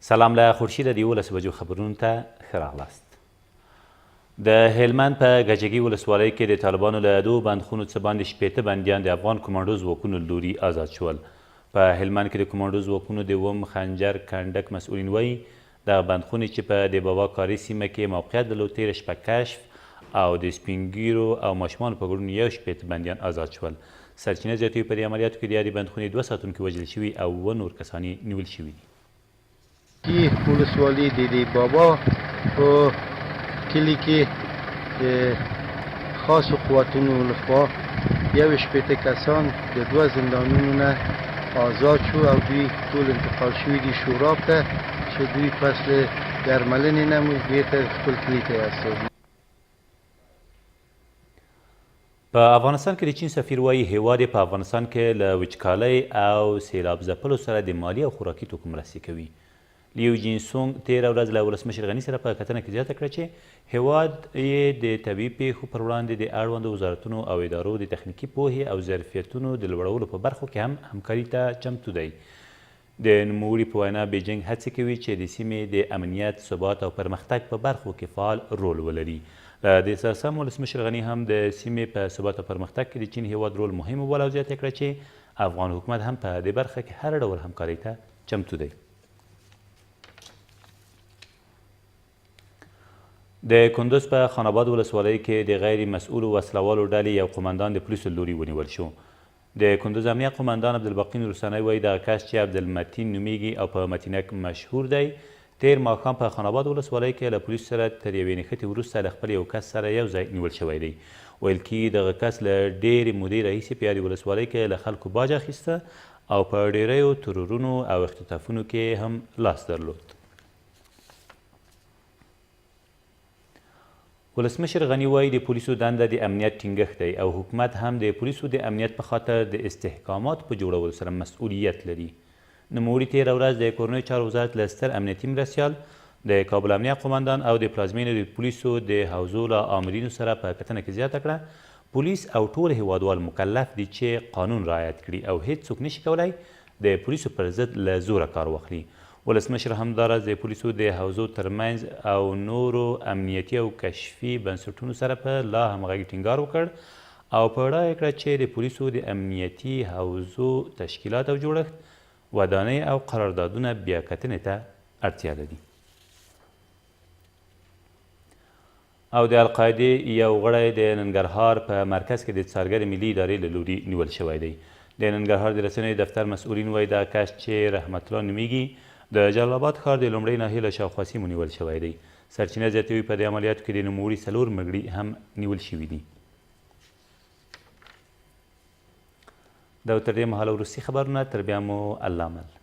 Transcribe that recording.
سلام له خورشید د 11 بجو خبرونو ته ښه راغلاست. د هلمند په ګجګي ولسوالۍ کې د طالبانو له 2 بندخونو څخه باندې 80 بندیان د افغان کمانډو ځواکونو له لوري آزاد شول. په هلمند کې د کمانډو ځواکونو د اووم خنجر کنډک مسؤلین وایي دغه بندخونې چې په د بابا کاري سیمه کې موقعیت درلود تېره شپه کشف او د سپین ږیرو او ماشومانو په ګډون 80 بندیان آزاد شول. سرچینه زیاتوي په دې عملیاتو کې د یادې بندخونې 2 ساتونکي وژل شوي او 9 نور کسان نیول شوي دي. ولسوالۍ د بابا په کلي کې خاصو قوتونو لخوا 80 کسان د 2 زندانونو نه آزاد شو او دوی ټول انتقال شوي دي شوراب ته چې دوی فصل درملنې نه بیرته خپل کلي ته استوي. په افغانستان کې د چین سفیر وایي هیواد په افغانستان کې له وچکالۍ او سیلاب ځپلو سره د مالي او خوراکي توکو مرستې کوي. لیو جینسونګ تېره ورځ له ولسمشر غني سره په کتنه کې زیاته کړه چې هیواد یې د طبیعي پیښو پر وړاندې د اړوندو وزارتونو او ادارو د تخنیکي پوهې او ظرفیتونو د لوړولو په برخو کې هم همکاري ته چمتو دی. د نوموړي په وینا بیجینګ هڅې کوي چې د سیمې د امنیت، ثبات او پرمختګ په برخو کې فعال رول ولري. له دې سره سم ولسمشر غني هم د سیمې په ثبات او پرمختګ کې د چین هیواد رول مهم وباله او زیاته کړه چې افغان حکومت هم په دې برخه کې هر ډول همکارۍ ته چمتو دی. د کندوز په خان آباد ولسوالۍ کې د غیر مسؤلو وسلوالو ډلې یو قمندان د پولیسو له لوري ونیول شو. د کندوز امنیه قمندان عبدالباقي نورسانی وایي دغه کس چې عبدالمتین نومیږي او په متینک مشهور دی تېر ماښام په خان آباد ولسوالۍ کې له پولیسو سره تر یوې نښتې وروسته له خپل یو کس سره یو ځای نیول شوی دی. ویل کېږي دغه کس له ډېرې مودې راهیسې په یادې ولسوالۍ کې له خلکو باج اخیسته او په ډېریو ترورونو او اختطافونو کې هم لاس درلود. ولسمشر غني وایي د پولیسو دنده د امنیت ټینګښت دی او حکومت هم د پولیسو د امنیت په خاطر د استحکاماتو په جوړولو سره مسؤلیت لري. نوموړي تېره ورځ د کورنیو چارو وزارت له ستر امنیتي مرستیال د کابل امنیه قمندان او د پلازمینې د پولیسو د حوزو له آمرینو سره په کتنه کې زیاته کړه پولیس او ټول هیوادوال مکلف دي چې قانون رعایت کړي او هیڅوک نشي کولی د پولیسو پر ضد له زوره کار واخلي. ولسمشر همداراز د پولیسو د حوزو ترمنځ او نورو امنیتي او کشفي بنسټونو سره په لا همغږي ټینګار وکړ او په ډاډ یې کړه چې د پولیسو د امنیتي حوزو تشکیلات او جوړښت ودانۍ او قراردادونه بیا کتنې ته اړتیا لري. او د القاعدې یو غړی د ننګرهار په مرکز کې د څارګر ملي ادارې له لوري نیول شوی دی. د ننګرهار د رسنیو دفتر مسؤلین وایي دا کس چې رحمت الله نومیږي د جلال آباد ښار د لومړۍ ناحیې له شاوخوا سیمو نیول شوی دی. سرچینه زیاتوي په دې عملیاتو کې د نوموړي 4 ملګري هم نیول شوي دي. دا تر دې مهاله وروستي خبرونه، تر بیا مو الله مل.